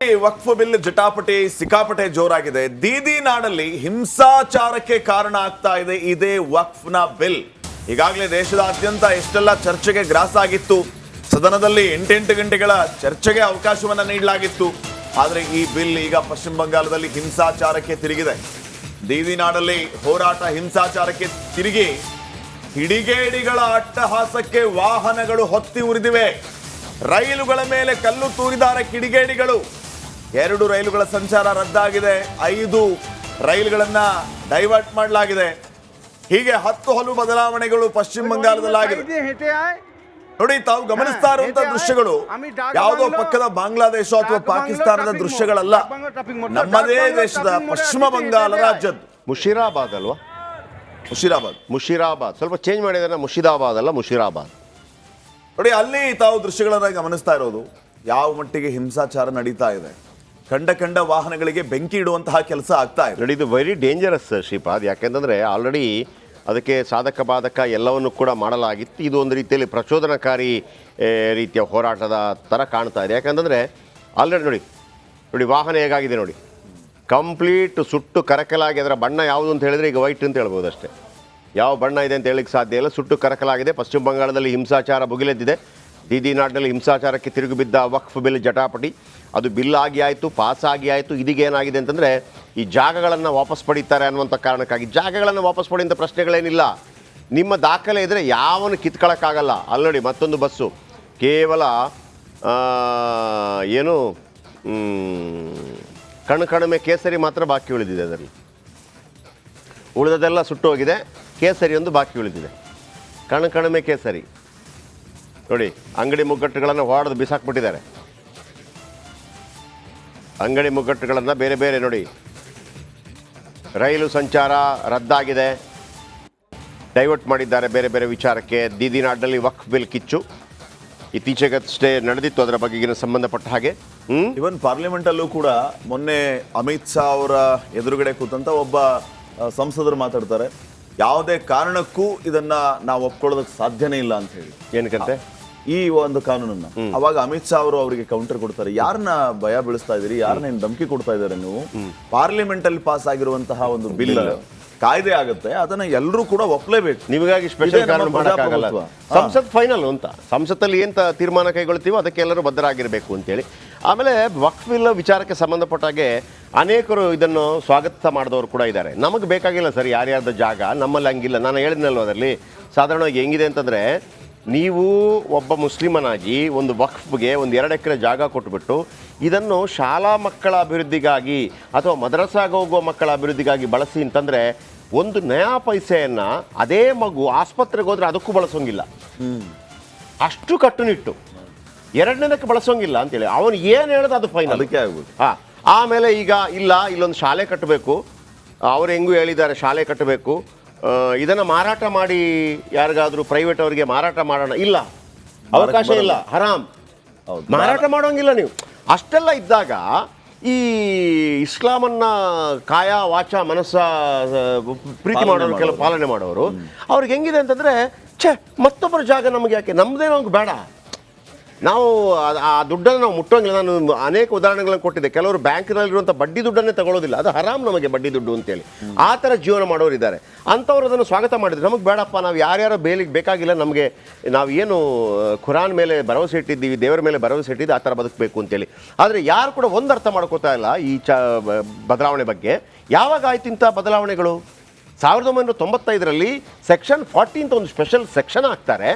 ವಕ್ಫ್ bill ಜಟಾಪಟಿ ಸಿಕ್ಕಾಪಟೆ ಜೋರಾಗಿದೆ. Didi ನಾಡಲ್ಲಿ ಹಿಂಸಾಚಾರಕ್ಕೆ ಕಾರಣ ಆಗ್ತಾ ಇದೆ ಇದೇ ವಕ್ಫ್ನ ಬಿಲ್. ಈಗಾಗಲೇ ದೇಶದಾದ್ಯಂತ ಎಷ್ಟೆಲ್ಲ ಚರ್ಚೆಗೆ ಗ್ರಾಸ ಆಗಿತ್ತು. ಸದನದಲ್ಲಿ 8 ಗಂಟೆಗಳ ಚರ್ಚೆಗೆ ಅವಕಾಶವನ್ನ ನೀಡಲಾಗಿತ್ತು. ಆದರೆ ಈ ಬಿಲ್ ಈಗ ಪಶ್ಚಿಮ ಬಂಗಾಳದಲ್ಲಿ ಹಿಂಸಾಚಾರಕ್ಕೆ ತಿರುಗಿದೆ. ದೀದಿ ನಾಡಲ್ಲಿ ಹೋರಾಟ ಹಿಂಸಾಚಾರಕ್ಕೆ ತಿರುಗಿ ಕಿಡಿಗೇಡಿಗಳ ಅಟ್ಟಹಾಸಕ್ಕೆ ವಾಹನಗಳು ಹೊತ್ತಿ ಉರಿದಿವೆ. ರೈಲುಗಳ ಮೇಲೆ ಕಲ್ಲು ತೂರಿದ್ದಾರೆ ಕಿಡಿಗೇಡಿಗಳು. 2 ರೈಲುಗಳ ಸಂಚಾರ ರದ್ದಾಗಿದೆ. 5 ರೈಲುಗಳನ್ನ ಡೈವರ್ಟ್ ಮಾಡಲಾಗಿದೆ. ಹೀಗೆ 10 ಹಲವು ಬದಲಾವಣೆಗಳು ಪಶ್ಚಿಮ ಬಂಗಾಳದಲ್ಲಾಗಿದೆ. ನೋಡಿ, ತಾವು ಗಮನಿಸ್ತಾ ಇರುವಂತಹ ದೃಶ್ಯಗಳು ಯಾವುದೋ ಪಕ್ಕದ ಬಾಂಗ್ಲಾದೇಶ ಅಥವಾ ಪಾಕಿಸ್ತಾನದ ದೃಶ್ಯಗಳಲ್ಲ, ನಮ್ಮದೇ ದೇಶದ ಪಶ್ಚಿಮ ಬಂಗಾಳ ರಾಜ್ಯದ್ದು. ಮುಷಿರಾಬಾದ್ ಅಲ್ವಾ? ಮುಷಿರಾಬಾದ್ ಸ್ವಲ್ಪ ಚೇಂಜ್ ಮಾಡಿದಾರೆ. ಮುಷಿದಾಬಾದ್ ಅಲ್ಲ, ಮುಷಿರಾಬಾದ್. ನೋಡಿ, ಅಲ್ಲಿ ತಾವು ದೃಶ್ಯಗಳನ್ನ ಗಮನಿಸ್ತಾ ಇರೋದು ಯಾವ ಮಟ್ಟಿಗೆ ಹಿಂಸಾಚಾರ ನಡೀತಾ ಇದೆ. ಕಂಡ ವಾಹನಗಳಿಗೆ ಬೆಂಕಿ ಇಡುವಂತಹ ಕೆಲಸ ಆಗ್ತಾ ಇದೆ. ನೋಡಿ, ಇದು ವೆರಿ ಡೇಂಜರಸ್ ಶ್ರೀಪಾದ್. ಯಾಕೆಂತಂದ್ರೆ ಆಲ್ರೆಡಿ ಅದಕ್ಕೆ ಸಾಧಕ ಬಾಧಕ ಎಲ್ಲವನ್ನು ಕೂಡ ಮಾಡಲಾಗಿತ್ತು. ಇದು ಒಂದು ರೀತಿಯಲ್ಲಿ ಪ್ರಚೋದನಕಾರಿ ರೀತಿಯ ಹೋರಾಟದ ಥರ ಕಾಣ್ತಾ ಇದೆ. ಯಾಕಂತಂದರೆ ಆಲ್ರೆಡಿ ನೋಡಿ ವಾಹನ ಹೇಗಾಗಿದೆ ನೋಡಿ, ಕಂಪ್ಲೀಟ್ ಸುಟ್ಟು ಕರಕಲಾಗಿ. ಅದರ ಬಣ್ಣ ಯಾವುದು ಅಂತ ಹೇಳಿದ್ರೆ ಈಗ ವೈಟ್ ಅಂತ ಹೇಳ್ಬೋದು ಅಷ್ಟೇ. ಯಾವ ಬಣ್ಣ ಇದೆ ಅಂತ ಹೇಳಲಿಕ್ಕೆ ಸಾಧ್ಯ ಇಲ್ಲ. ಸುಟ್ಟು ಕರಕಲಾಗಿದೆ. ಪಶ್ಚಿಮ ಬಂಗಾಳದಲ್ಲಿ ಹಿಂಸಾಚಾರ ಭುಗಿಲೆದ್ದಿದೆ. ದೀದಿ ನಾಡಿನಲ್ಲಿ ಹಿಂಸಾಚಾರಕ್ಕೆ ತಿರುಗಿ ಬಿದ್ದ ವಕ್ಫ್ ಬಿಲ್ ಜಟಾಪಟಿ ಅದು ಬಿಲ್ ಆಗಿ ಆಯಿತು, ಪಾಸ್ ಆಗಿ ಆಯಿತು. ಇದೀಗ ಏನಾಗಿದೆ ಅಂತಂದರೆ ಈ ಜಾಗಗಳನ್ನು ವಾಪಸ್ ಪಡೀತಾರೆ ಅನ್ನುವಂಥ ಕಾರಣಕ್ಕಾಗಿ ಜಾಗಗಳನ್ನು ವಾಪಸ್ ಪಡೆಯುವಂಥ ಪ್ರಶ್ನೆಗಳೇನಿಲ್ಲ. ನಿಮ್ಮ ದಾಖಲೆ ಇದ್ದರೆ ಯಾವನು ಕಿತ್ಕೊಳ್ಳೋಕ್ಕಾಗಲ್ಲ. ಆಲ್ರೆಡಿ ಮತ್ತೊಂದು ಬಸ್ಸು ಕೇವಲ ಏನು ಕಣಮೆ ಕೇಸರಿ ಮಾತ್ರ ಬಾಕಿ ಉಳಿದಿದೆ. ಅದರಲ್ಲಿ ಉಳಿದದೆಲ್ಲ ಸುಟ್ಟು ಹೋಗಿದೆ. ಕೇಸರಿ ಒಂದು ಬಾಕಿ ಉಳಿದಿದೆ. ಕಣಮೆ ಕೇಸರಿ ನೋಡಿ. ಅಂಗಡಿ ಮುಗ್ಗಟ್ಟುಗಳನ್ನು ಹೊಡೆದು ಬಿಸಾಕ್ಬಿಟ್ಟಿದ್ದಾರೆ. ಅಂಗಡಿ ಮುಗ್ಗಟ್ಟುಗಳನ್ನು ಬೇರೆ ಬೇರೆ ನೋಡಿ. ರೈಲು ಸಂಚಾರ ರದ್ದಾಗಿದೆ, ಡೈವರ್ಟ್ ಮಾಡಿದ್ದಾರೆ ಬೇರೆ ಬೇರೆ ವಿಚಾರಕ್ಕೆ. ದೀದಿ ನಾಡಿನಲ್ಲಿ ವಕ್ಫ್ ಬಿಲ್ ಕಿಚ್ಚು ಇತ್ತೀಚೆಗಷ್ಟೇ ನಡೆದಿತ್ತು. ಅದರ ಬಗೆಗಿನ ಸಂಬಂಧಪಟ್ಟ ಹಾಗೆ ಇವನ್ ಪಾರ್ಲಿಮೆಂಟ್ ಅಲ್ಲೂ ಕೂಡ ಮೊನ್ನೆ ಅಮಿತ್ ಶಾ ಅವರ ಎದುರುಗಡೆ ಕೂತಂತ ಒಬ್ಬ ಸಂಸದರು ಮಾತಾಡ್ತಾರೆ, ಯಾವುದೇ ಕಾರಣಕ್ಕೂ ಇದನ್ನ ನಾವು ಒಪ್ಕೊಳ್ಳೋದಕ್ಕೆ ಸಾಧ್ಯನೇ ಇಲ್ಲ ಅಂತ ಹೇಳಿ. ಏನಕ್ಕಂತೆ ಈ ಒಂದು ಕಾನೂನನ್ನ ಅವಾಗ ಅಮಿತ್ ಶಾ ಅವರು ಅವರಿಗೆ ಕೌಂಟರ್ ಕೊಡ್ತಾರೆ, ಯಾರನ್ನ ಭಯ ಬೀಳಿಸ್ತಾ ಇದೀರಿ, ಯಾರನ್ನ ಏನ್ ಧಮಕಿ ಕೊಡ್ತಾ ಇದ್ದಾರೆ ನೀವು? ಪಾರ್ಲಿಮೆಂಟ್ ಅಲ್ಲಿ ಪಾಸ್ ಆಗಿರುವಂತಹ ಒಂದು ಬಿಲ್ ಕಾಯ್ದೆ ಆಗುತ್ತೆ, ಅದನ್ನ ಎಲ್ಲರೂ ಕೂಡ ಒಪ್ಲೇಬೇಕು. ನಿಮಗಾಗಿ ಸ್ಪೆಷಲ್ ಕಾನೂನು ಮಾಡಕ್ಕಾಗಲ್ಲ. ಸಂಸತ್ ಫೈನಲ್ ಅಂತ, ಸಂಸತ್ತಲ್ಲಿ ಏನ್ ತೀರ್ಮಾನ ಕೈಗೊಳ್ತೀವೋ ಅದಕ್ಕೆ ಎಲ್ಲರೂ ಬದ್ಧರಾಗಿರ್ಬೇಕು ಅಂತೇಳಿ. ಆಮೇಲೆ ವಕ್ಫ್ ಬಿಲ್ ವಿಚಾರಕ್ಕೆ ಸಂಬಂಧಪಟ್ಟಾಗೆ ಅನೇಕರು ಇದನ್ನು ಸ್ವಾಗತ ಮಾಡಿದವರು ಕೂಡ ಇದ್ದಾರೆ. ನಮಗೆ ಬೇಕಾಗಿಲ್ಲ ಸರ್ ಯಾರ್ಯಾರ್ದ ಜಾಗ, ನಮ್ಮಲ್ಲಿ ಹಂಗಿಲ್ಲ. ನಾನು ಹೇಳಿದ್ನಲ್ವ, ಅದರಲ್ಲಿ ಸಾಧಾರಣವಾಗಿ ಹೆಂಗಿದೆ ಅಂತಂದರೆ, ನೀವು ಒಬ್ಬ ಮುಸ್ಲಿಮನಾಗಿ ಒಂದು ವಕ್ಫ್ಗೆ ಒಂದು 2 ಎಕರೆ ಜಾಗ ಕೊಟ್ಬಿಟ್ಟು ಇದನ್ನು ಶಾಲಾ ಮಕ್ಕಳ ಅಭಿವೃದ್ಧಿಗಾಗಿ ಅಥವಾ ಮದ್ರಸಾಗೆ ಹೋಗುವ ಮಕ್ಕಳ ಅಭಿವೃದ್ಧಿಗಾಗಿ ಬಳಸಿ ಅಂತಂದರೆ, ಒಂದು ನಯಾ ಪೈಸೆಯನ್ನು ಅದೇ ಮಗು ಆಸ್ಪತ್ರೆಗೆ ಹೋದರೆ ಅದಕ್ಕೂ ಬಳಸೋಂಗಿಲ್ಲ. ಅಷ್ಟು ಕಟ್ಟುನಿಟ್ಟು 2ನೇದಕ್ಕೆ ಬಳಸೋಂಗಿಲ್ಲ ಅಂತೇಳಿ ಅವನು ಏನು ಹೇಳೋದು ಅದು ಫೈನಲ್ ಅದಕ್ಕೆ ಆಗ್ಬೋದು. ಆಮೇಲೆ ಈಗ ಇಲ್ಲೊಂದು ಶಾಲೆ ಕಟ್ಟಬೇಕು, ಅವ್ರು ಹೆಂಗೂ ಹೇಳಿದ್ದಾರೆ ಶಾಲೆ ಕಟ್ಟಬೇಕು, ಇದನ್ನು ಮಾರಾಟ ಮಾಡಿ ಯಾರಿಗಾದ್ರೂ ಪ್ರೈವೇಟ್ ಅವರಿಗೆ ಮಾರಾಟ ಮಾಡೋಣ, ಇಲ್ಲ, ಅವಕಾಶ ಇಲ್ಲ, ಹರಾಮ್, ಮಾರಾಟ ಮಾಡೋಂಗಿಲ್ಲ ನೀವು. ಅಷ್ಟೆಲ್ಲ ಇದ್ದಾಗ ಈ ಇಸ್ಲಾಮನ್ನ ಕಾಯ ವಾಚ ಮನಸ್ಸ ಪ್ರೀತಿ ಮಾಡೋರು, ಕೆಲವು ಪಾಲನೆ ಮಾಡೋರು, ಅವ್ರಿಗೆ ಹೆಂಗಿದೆ ಅಂತಂದರೆ, ಮತ್ತೊಬ್ಬರ ಜಾಗ ನಮಗೆ ಯಾಕೆ, ನಮ್ಮದೇ ನಮ್ಗೆ ಬೇಡ, ನಾವು ಆ ದುಡ್ಡನ್ನು ನಾವು ಮುಟ್ಟೋಂಗಿಲ್ಲ. ನಾನು ಅನೇಕ ಉದಾಹರಣೆಗಳನ್ನು ಕೊಟ್ಟಿದ್ದೆ. ಕೆಲವರು ಬ್ಯಾಂಕ್ನಲ್ಲಿರುವಂಥ ಬಡ್ಡಿ ದುಡ್ಡನ್ನೇ ತಗೊಳ್ಳೋದಿಲ್ಲ, ಅದು ಹರಾಮ್ ನಮಗೆ ಬಡ್ಡಿ ದುಡ್ಡು ಅಂತೇಳಿ. ಆ ಥರ ಜೀವನ ಮಾಡೋರು ಇದ್ದಾರೆ. ಅಂಥವ್ರು ಅದನ್ನು ಸ್ವಾಗತ ಮಾಡಿದ್ರು. ನಮಗೆ ಬೇಡಪ್ಪ, ನಾವು ಯಾರ್ಯಾರ ಬೇಲಿಗೆ ಬೇಕಾಗಿಲ್ಲ, ನಮಗೆ ನಾವು ಏನು ಖುರಾನ್ ಮೇಲೆ ಭರವಸೆ ಇಟ್ಟಿದ್ದೀವಿ, ದೇವರ ಮೇಲೆ ಭರವಸೆ ಇಟ್ಟಿದ್ದು, ಆ ಥರ ಬದುಕಬೇಕು ಅಂತೇಳಿ. ಆದರೆ ಯಾರು ಕೂಡ ಒಂದು ಅರ್ಥ ಮಾಡ್ಕೋತಾ ಇಲ್ಲ ಈ ಬದಲಾವಣೆ ಬಗ್ಗೆ. ಯಾವಾಗ ಆಯ್ತು ಇಂಥ ಬದಲಾವಣೆಗಳು? 1995ರಲ್ಲಿ ಸೆಕ್ಷನ್ 40 ಅಂತ ಒಂದು ಸ್ಪೆಷಲ್ ಸೆಕ್ಷನ್ ಹಾಕ್ತಾರೆ.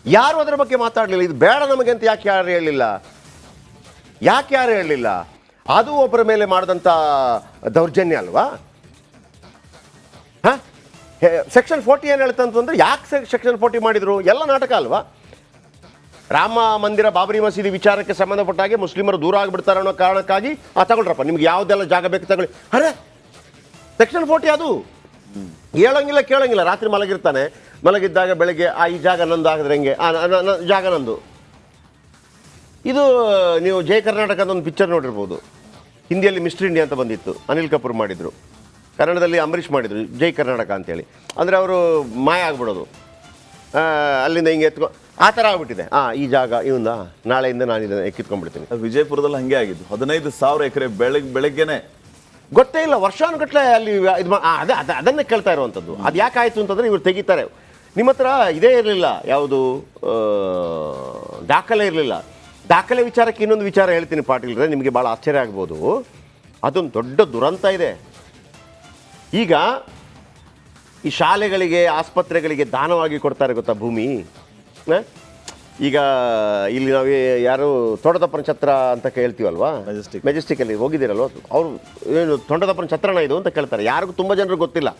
ಯಾರು ಅದರ ಬಗ್ಗೆ ಮಾತಾಡಲಿಲ್ಲ. ಇದು ಬೇಡ ನಮಗೆ ಅಂತ ಯಾಕೆ ಯಾರು ಹೇಳಲಿಲ್ಲ? ಅದು ಒಬ್ಬರ ಮೇಲೆ ಮಾಡಿದಂಥ ದೌರ್ಜನ್ಯ ಅಲ್ವಾ? ಸೆಕ್ಷನ್ 40 ಏನು ಹೇಳ್ತಂತಂದ್ರೆ, ಯಾಕೆ ಸೆಕ್ಷನ್ 40 ಮಾಡಿದ್ರು? ಎಲ್ಲ ನಾಟಕ ಅಲ್ವಾ? ರಾಮ ಮಂದಿರ, ಬಾಬರಿ ಮಸೀದಿ ವಿಚಾರಕ್ಕೆ ಸಂಬಂಧಪಟ್ಟ ಹಾಗೆ ಮುಸ್ಲಿಮರು ದೂರ ಆಗಿಬಿಡ್ತಾರೆ ಅನ್ನೋ ಕಾರಣಕ್ಕಾಗಿ ತಗೊಳ್ರಪ್ಪ, ನಿಮ್ಗೆ ಯಾವುದೆಲ್ಲ ಜಾಗ ಬೇಕು ತಗೊಳ್ಳಿ. ಅರೆ, ಸೆಕ್ಷನ್ 40 ಅದು ಹೇಳೋಂಗಿಲ್ಲ, ಕೇಳೋಂಗಿಲ್ಲ. ರಾತ್ರಿ ಮಲಗಿದ್ದಾಗ ಬೆಳಗ್ಗೆ ಈ ಜಾಗ ನಂದು ಆಗಿದ್ರೆ ಹೆಂಗೆ, ಜಾಗ ನಂದು. ಇದು ನೀವು ಜೈ ಕರ್ನಾಟಕದ ಒಂದು ಪಿಕ್ಚರ್ ನೋಡಿರ್ಬೋದು. ಹಿಂದಿಯಲ್ಲಿ ಮಿಸ್ಟರ್ ಇಂಡಿಯಾ ಅಂತ ಬಂದಿತ್ತು, ಅನಿಲ್ ಕಪೂರ್ ಮಾಡಿದರು. ಕನ್ನಡದಲ್ಲಿ ಅಂಬರೀಷ್ ಮಾಡಿದರು ಜೈ ಕರ್ನಾಟಕ ಅಂತೇಳಿ. ಅಂದರೆ ಅವರು ಮಾಯ ಆಗ್ಬಿಡೋದು, ಅಲ್ಲಿಂದ ಹಿಂಗೆ ಆ ಥರ ಆಗ್ಬಿಟ್ಟಿದೆ. ಈ ಜಾಗ ಇವಂದ, ನಾಳೆಯಿಂದ ನಾನು ಇದನ್ನು ಕಿತ್ಕೊಂಡ್ಬಿಡ್ತೀನಿ. ವಿಜಯಪುರದಲ್ಲಿ ಹಂಗೆ ಆಗಿದ್ದು, 15,000 ಎಕರೆ ಬೆಳಗ್ಗೆನೆ ಗೊತ್ತೇ ಇಲ್ಲ, ವರ್ಷಾನುಗಟ್ಟಲೆ ಅಲ್ಲಿ ಇದು ಅದನ್ನೇ ಕೇಳ್ತಾ ಇರುವಂಥದ್ದು. ಅದು ಯಾಕೆ ಆಯಿತು ಅಂತಂದರೆ ಇವ್ರು ತೆಗಿತಾರೆ. ನಿಮ್ಮ ಹತ್ರ ಇದೇ ಇರಲಿಲ್ಲ, ಯಾವುದು ದಾಖಲೆ ಇರಲಿಲ್ಲ. ದಾಖಲೆ ವಿಚಾರಕ್ಕೆ ಇನ್ನೊಂದು ವಿಚಾರ ಹೇಳ್ತೀನಿ ಪಾಟೀಲ್ರೆ, ನಿಮಗೆ ಭಾಳ ಆಶ್ಚರ್ಯ ಆಗ್ಬೋದು. ಅದೊಂದು ದೊಡ್ಡ ದುರಂತ ಇದೆ. ಈಗ ಈ ಶಾಲೆಗಳಿಗೆ, ಆಸ್ಪತ್ರೆಗಳಿಗೆ ದಾನವಾಗಿ ಕೊಡ್ತಾರೆ ಗೊತ್ತಾ ಭೂಮಿ. ಈಗ ಇಲ್ಲಿ ನಾವು ಯಾರು ತೊಂಡದಪ್ಪನ ಛತ್ರ ಅಂತ ಕೇಳ್ತೀವಲ್ವಾ, ಮೆಜೆಸ್ಟಿಕಲ್ಲಿ ಹೋಗಿದ್ದೀರಲ್ವ, ಅವರು ಏನು ತೊಂಡದಪ್ಪನ ಛತ್ರನ ಇದು ಅಂತ ಕೇಳ್ತಾರೆ. ಯಾರಿಗೂ ತುಂಬ ಜನರು ಗೊತ್ತಿಲ್ಲ.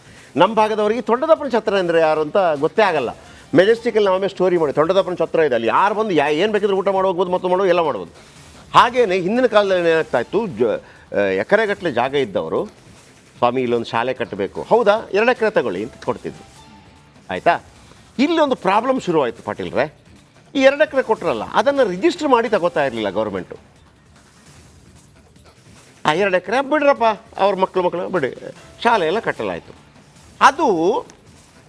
ನಮ್ಮ ಭಾಗದವರಿಗೆ ತೊಂಡದಪ್ಪನ ಛತ್ರ ಅಂದರೆ ಯಾರು ಅಂತ ಗೊತ್ತೇ ಆಗಲ್ಲ. ಮೆಜೆಸ್ಟಿಕಲ್ಲಿ ನಾವೇ ಸ್ಟೋರಿ ಮಾಡಿ ತೊಂಡದಪ್ಪನ ಛತ್ರ ಇದೆ, ಅಲ್ಲಿ ಯಾರು ಬಂದು ಏನು ಬೇಕಿದ್ರೆ ಊಟ ಹೋಗ್ಬೋದು, ಮತ್ತು ಮಾಡೋದು ಎಲ್ಲ ಮಾಡ್ಬೋದು. ಹಾಗೇನೆ ಹಿಂದಿನ ಕಾಲದಲ್ಲಿ ಏನಾಗ್ತಾ ಇತ್ತು, ಎಕರೆಗಟ್ಟಲೆ ಜಾಗ ಇದ್ದವರು ಸ್ವಾಮಿ ಇಲ್ಲೊಂದು ಶಾಲೆ ಕಟ್ಟಬೇಕು, ಹೌದಾ 2 ಎಕರೆ ತಗೊಳ್ಳಿ ಅಂತ ಕೊಡ್ತಿದ್ರು. ಆಯಿತಾ, ಇಲ್ಲೊಂದು ಪ್ರಾಬ್ಲಮ್ ಶುರುವಾಯಿತು ಪಾಟೀಲ್ರೆ. ಈ 2 ಎಕರೆ ಕೊಟ್ಟರಲ್ಲ, ಅದನ್ನು ರಿಜಿಸ್ಟರ್ ಮಾಡಿ ತಗೋತಾ ಇರಲಿಲ್ಲ ಗೌರ್ಮೆಂಟು. 2 ಎಕರೆ ಬಿಡ್ರಪ್ಪ, ಅವ್ರ ಮಕ್ಕಳು ಬಿಡಿ, ಶಾಲೆ ಎಲ್ಲ ಕಟ್ಟಲಾಯಿತು. ಅದು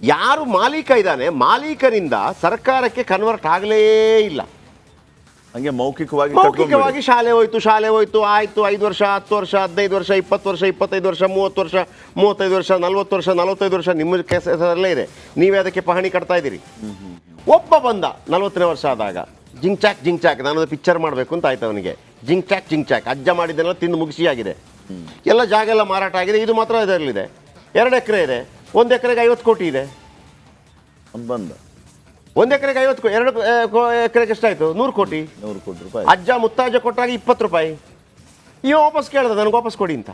ಯಾರು ಮಾಲೀಕ ಇದ್ದಾನೆ, ಮಾಲೀಕರಿಂದ ಸರ್ಕಾರಕ್ಕೆ ಕನ್ವರ್ಟ್ ಆಗಲೇ ಇಲ್ಲ. ಹಂಗೆ ಮೌಖಿಕವಾಗಿ ಶಾಲೆ ಹೋಯ್ತು ಆಯಿತು. 5 ವರ್ಷ, 10 ವರ್ಷ, 15 ವರ್ಷ, 20 ವರ್ಷ, 25 ವರ್ಷ, 30 ವರ್ಷ, 35 ವರ್ಷ, 40 ವರ್ಷ, 45 ವರ್ಷ ನಿಮ್ಮ ಕೆಲಸದಲ್ಲೇ ಇದೆ. ನೀವೇ ಅದಕ್ಕೆ ಪಹಣಿ ಕಟ್ತಾ ಇದ್ದೀರಿ. ಒಬ್ಬ ಬಂದ 40ನೇ ವರ್ಷ ಆದಾಗ, ಜಿಂಗ್ ಚಾಕ್ ನಾನದು ಪಿಕ್ಚರ್ ಮಾಡಬೇಕು ಅಂತ ಆಯ್ತು ಅವನಿಗೆ. ಜಿಂಗ್ ಚಾಕ್ ಅಜ್ಜ ಮಾಡಿದ್ದೆಲ್ಲ ತಿಂದು ಮುಗಿಸಿ ಆಗಿದೆ, ಎಲ್ಲ ಜಾಗ ಎಲ್ಲ ಮಾರಾಟ ಆಗಿದೆ. ಇದು ಮಾತ್ರ ಇದರಲ್ಲಿದೆ, 2 ಎಕರೆ ಇದೆ, 1 ಎಕರೆಗೆ 50 ಕೋಟಿ ಇದೆ. ಬಂದ 1 ಎಕರೆಗೆ 50, 2 ಎಕರೆಗೆ ಎಷ್ಟಾಯಿತು? 100 ಕೋಟಿ ರೂಪಾಯಿ. ಅಜ್ಜ ಮುತ್ತಾಜ ಕೊಟ್ಟಾಗ 20 ರೂಪಾಯಿ. ಇವ ವಾಪಸ್ ಕೇಳ್ದ, ನನಗೆ ವಾಪಸ್ ಕೊಡಿ ಅಂತ.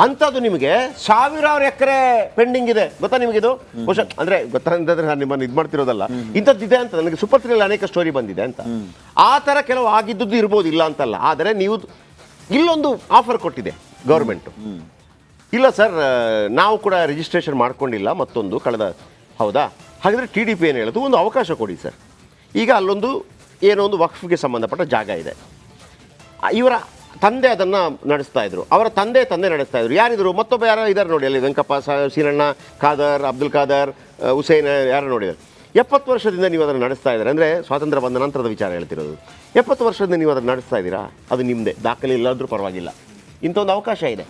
ಅಂಥದ್ದು ನಿಮಗೆ ಸಾವಿರಾರು ಎಕರೆ ಪೆಂಡಿಂಗ್ ಇದೆ, ಗೊತ್ತಾ ನಿಮಗಿದು? ಅಂದರೆ ಗೊತ್ತಾ ಅಂತಂದರೆ ನಾನು ನಿಮ್ಮನ್ನು ಇದು ಮಾಡ್ತಿರೋದಲ್ಲ, ಇಂಥದ್ದಿದೆ ಅಂತ ನನಗೆ ಸುಪತ್ರಿಯಲ್ಲಿ ಅನೇಕ ಸ್ಟೋರಿ ಬಂದಿದೆ ಅಂತ. ಆ ಥರ ಕೆಲವು ಆಗಿದ್ದದ್ದು ಇರ್ಬೋದು, ಇಲ್ಲ ಅಂತಲ್ಲ. ಆದರೆ ನೀವು ಇಲ್ಲೊಂದು ಆಫರ್ ಕೊಟ್ಟಿದೆ ಗೌರ್ಮೆಂಟು, ಇಲ್ಲ ಸರ್ ನಾವು ಕೂಡ ರಿಜಿಸ್ಟ್ರೇಷನ್ ಮಾಡ್ಕೊಂಡಿಲ್ಲ ಮತ್ತೊಂದು ಕಳೆದ, ಹೌದಾ, ಹಾಗಾದರೆ TDP ಏನು ಹೇಳೋದು, ಒಂದು ಅವಕಾಶ ಕೊಡಿ ಸರ್. ಈಗ ಅಲ್ಲೊಂದು ಏನೋ ಒಂದು ವಕ್ಫ್ಗೆ ಸಂಬಂಧಪಟ್ಟ ಜಾಗ ಇದೆ. ಇವರ ತಂದೆ ಅದನ್ನು ನಡೆಸ್ತಾ ಇದ್ರು, ಅವರ ತಂದೆ ನಡೆಸ್ತಾ ಇದ್ರು. ಯಾರಿದ್ರು? ಮತ್ತೊಬ್ಬ ಯಾರೋ ಇದ್ದಾರೆ ನೋಡಿ ಅಲ್ಲಿ, ವೆಂಕಪ್ಪ, ಸೀನಣ್ಣ, ಖಾದರ್, ಅಬ್ದುಲ್ ಖಾದರ್, ಹುಸೇನ್, ಯಾರು ನೋಡಿದ್ದಾರೆ. 70 ವರ್ಷದಿಂದ ನೀವು ಅದನ್ನು ನಡೆಸ್ತಾ ಇದ್ದಾರೆ. ಅಂದರೆ ಸ್ವಾತಂತ್ರ್ಯ ಬಂದ ನಂತರದ ವಿಚಾರ ಹೇಳ್ತಿರೋದು. 70 ವರ್ಷದಿಂದ ನೀವು ಅದನ್ನು ನಡೆಸ್ತಾ ಇದ್ದೀರಾ, ಅದು ನಿಮ್ಮದೇ, ದಾಖಲೆ ಇಲ್ಲಾದರೂ ಪರವಾಗಿಲ್ಲ. ಇಂಥ ಒಂದು ಅವಕಾಶ ಇದೆ.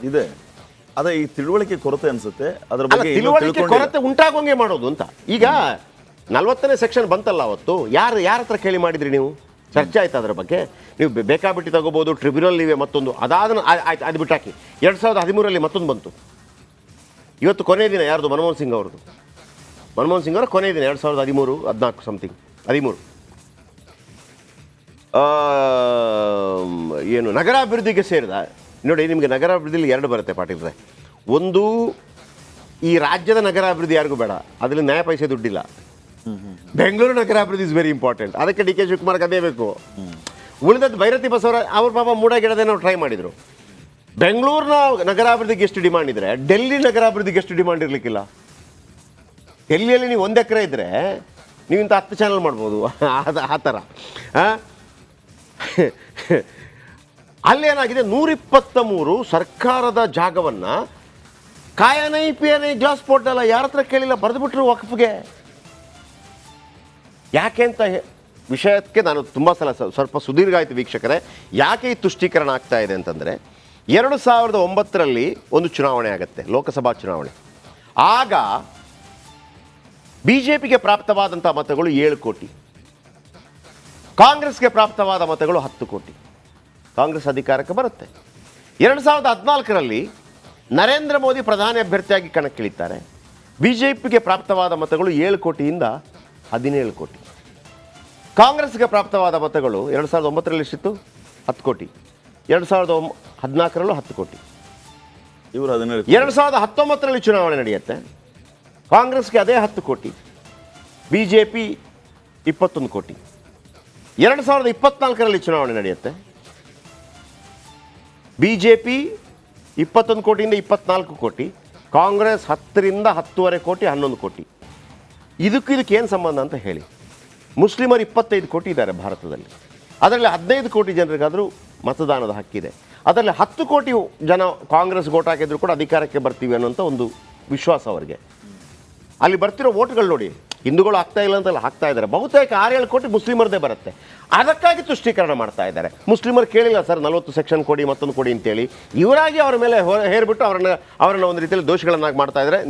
ಅದೇ ಈ ತಿಳುವಳಿಕೆ ಕೊರತೆ ಅನ್ಸುತ್ತೆ. ಅದರ ಬಗ್ಗೆ ತಿಳುವಳಿಕೆ ಕೊರತೆ ಉಂಟಾಗೋಂಗೆ ಮಾಡೋದು ಅಂತ. ಈಗ 40ನೇ ಸೆಕ್ಷನ್ ಬಂತಲ್ಲ ಅವತ್ತು, ಯಾರ ಹತ್ರ ಕೇಳಿ ಮಾಡಿದ್ರಿ ನೀವು? ಚರ್ಚೆ ಆಯ್ತು ಅದರ ಬಗ್ಗೆ? ನೀವು ಬೇಕಾಬಿಟ್ಟು ತಗೋಬೋದು, ಟ್ರಿಬ್ಯುನಲ್ ಇವೆ ಮತ್ತೊಂದು, ಅದಾದ ಆಯ್ತು, ಅದು ಬಿಟ್ಟಾಕಿ. 2013ರಲ್ಲಿ ಮತ್ತೊಂದು ಬಂತು. ಇವತ್ತು ಕೊನೆಯ ದಿನ ಯಾರ್ದು? ಮನಮೋಹನ್ ಸಿಂಗ್ ಅವ್ರದ್ದು. ಮನಮೋಹನ್ ಸಿಂಗ್ ಅವರ ಕೊನೆಯ ದಿನ 2013, 14 ಸಮಥಿಂಗ್ 13. ಏನು ನಗರಾಭಿವೃದ್ಧಿಗೆ ಸೇರಿದ ನೋಡಿ. ನಿಮಗೆ ನಗರಾಭಿವೃದ್ಧಿಯಲ್ಲಿ 2 ಬರುತ್ತೆ ಪಾಟೀಲ್ರೆ. ಒಂದು, ಈ ರಾಜ್ಯದ ನಗರಾಭಿವೃದ್ಧಿ ಯಾರಿಗೂ ಬೇಡ, ಅದರಲ್ಲಿ ನ್ಯಾಯ ಪೈಸೆ ದುಡ್ಡಿಲ್ಲ. ಬೆಂಗಳೂರು ನಗರಾಭಿವೃದ್ಧಿ ಇಸ್ ವೆರಿ ಇಂಪಾರ್ಟೆಂಟ್, ಅದಕ್ಕೆ DK ಶಿವಕುಮಾರ್ಗೆ ಅದೇ ಬೇಕು. ಉಳಿದದ್ದು ಭೈರತಿ ಬಸವರಾಜ್ ಅವ್ರ ಪಾಪ ಮೂಡಾಗಿಡದೆ ನಾವು ಟ್ರೈ ಮಾಡಿದರು. ಬೆಂಗಳೂರಿನ ನಗರಾಭಿವೃದ್ಧಿಗೆ ಎಷ್ಟು ಡಿಮಾಂಡ್ ಇದ್ದರೆ ಡೆಲ್ಲಿ ನಗರಾಭಿವೃದ್ಧಿಗೆ ಎಷ್ಟು ಡಿಮಾಂಡ್ ಇರಲಿಕ್ಕಿಲ್ಲ. ಡೆಲ್ಲಿಯಲ್ಲಿ ನೀವು 1 ಎಕರೆ ಇದ್ದರೆ ನೀವು ಇಂಥ 10 ಚಾನಲ್ ಮಾಡ್ಬೋದು, ಆ ಥರ. ಅಲ್ಲೇನಾಗಿದೆ, 123 ಸರ್ಕಾರದ ಜಾಗವನ್ನು ಕಾಯನೈ ಪಿಯನೈ ಗ್ಲಾಸ್ ಪೋರ್ಟಲ್ಲ, ಯಾರ ಹತ್ರ ಕೇಳಿಲ್ಲ, ಬರೆದುಬಿಟ್ರು ವಕ್ಫ್ಗೆ. ಯಾಕೆ ಅಂತ ವಿಷಯಕ್ಕೆ ನಾನು ತುಂಬ ಸಲ ಸ್ವಲ್ಪ ಸುದೀರ್ಘ ಆಯಿತು ವೀಕ್ಷಕರೇ. ಯಾಕೆ ಈ ತುಷ್ಟೀಕರಣ ಆಗ್ತಾ ಇದೆ ಅಂತಂದರೆ, 2009ರಲ್ಲಿ ಒಂದು ಚುನಾವಣೆ ಆಗುತ್ತೆ, ಲೋಕಸಭಾ ಚುನಾವಣೆ. ಆಗ BJPಗೆ ಪ್ರಾಪ್ತವಾದಂಥ ಮತಗಳು 7 ಕೋಟಿ, ಕಾಂಗ್ರೆಸ್ಗೆ ಪ್ರಾಪ್ತವಾದ ಮತಗಳು 10 ಕೋಟಿ. ಕಾಂಗ್ರೆಸ್ ಅಧಿಕಾರಕ್ಕೆ ಬರುತ್ತೆ. 2014ರಲ್ಲಿ ನರೇಂದ್ರ ಮೋದಿ ಪ್ರಧಾನಿ ಅಭ್ಯರ್ಥಿಯಾಗಿ ಕಣಕ್ಕಿಳಿತಾರೆ. BJPಗೆ ಪ್ರಾಪ್ತವಾದ ಮತಗಳು 7 ಕೋಟಿಯಿಂದ 17 ಕೋಟಿ. ಕಾಂಗ್ರೆಸ್ಗೆ ಪ್ರಾಪ್ತವಾದ ಮತಗಳು 2009ರಲ್ಲಿ ಎಷ್ಟಿತ್ತು? 10 ಕೋಟಿ. 2014ರಲ್ಲೂ 10 ಕೋಟಿ. ಇವರು 2019ರಲ್ಲಿ ಚುನಾವಣೆ ನಡೆಯುತ್ತೆ. ಕಾಂಗ್ರೆಸ್ಗೆ ಅದೇ 10 ಕೋಟಿ, BJP 21 ಕೋಟಿ. 2024ರಲ್ಲಿ ಚುನಾವಣೆ ನಡೆಯುತ್ತೆ. BJP 21 ಕೋಟಿಯಿಂದ 24 ಕೋಟಿ, ಕಾಂಗ್ರೆಸ್ 10ರಿಂದ 10.5 ಕೋಟಿ, 11 ಕೋಟಿ. ಇದಕ್ಕೆ ಏನು ಸಂಬಂಧ ಅಂತ ಹೇಳಿ. ಮುಸ್ಲಿಮರು 25 ಕೋಟಿ ಇದ್ದಾರೆ ಭಾರತದಲ್ಲಿ. ಅದರಲ್ಲಿ 15 ಕೋಟಿ ಜನರಿಗಾದರೂ ಮತದಾನದ ಹಕ್ಕಿದೆ. ಅದರಲ್ಲಿ 10 ಕೋಟಿ ಜನ ಕಾಂಗ್ರೆಸ್ ಓಟ್ ಹಾಕಿದ್ರು ಕೂಡ ಅಧಿಕಾರಕ್ಕೆ ಬರ್ತೀವಿ ಅನ್ನೋಂಥ ಒಂದು ವಿಶ್ವಾಸ ಅವರಿಗೆ. ಅಲ್ಲಿ ಬರ್ತಿರೋ ಓಟ್ಗಳು ನೋಡಿ, ಹಿಂದೂಗಳು ಆಗ್ತಾ ಇಲ್ಲ ಅಂತಲ್ಲ, ಆಗ್ತಾ ಇದ್ದಾರೆ. ಬಹುತೇಕ 6-7 ಕೋಟಿ ಮುಸ್ಲಿಮರದೇ ಬರುತ್ತೆ. ಅದಕ್ಕಾಗಿ ತುಷ್ಟೀಕರಣ ಮಾಡ್ತಾ ಇದ್ದಾರೆ. ಮುಸ್ಲಿಮರು ಕೇಳಿಲ್ಲ ಸರ್ 40 ಸೆಕ್ಷನ್ ಕೊಡಿ, ಮತ್ತೊಂದು ಕೊಡಿ ಅಂತೇಳಿ. ಇವರಾಗಿ ಅವರ ಮೇಲೆ ಹೇರ್ಬಿಟ್ಟು ಅವರನ್ನ ಒಂದು ರೀತಿಯಲ್ಲಿ ದೋಷಿಗಳನ್ನಾಗಿ ಮಾಡ್ತಾ ಇದ್ದಾರೆ.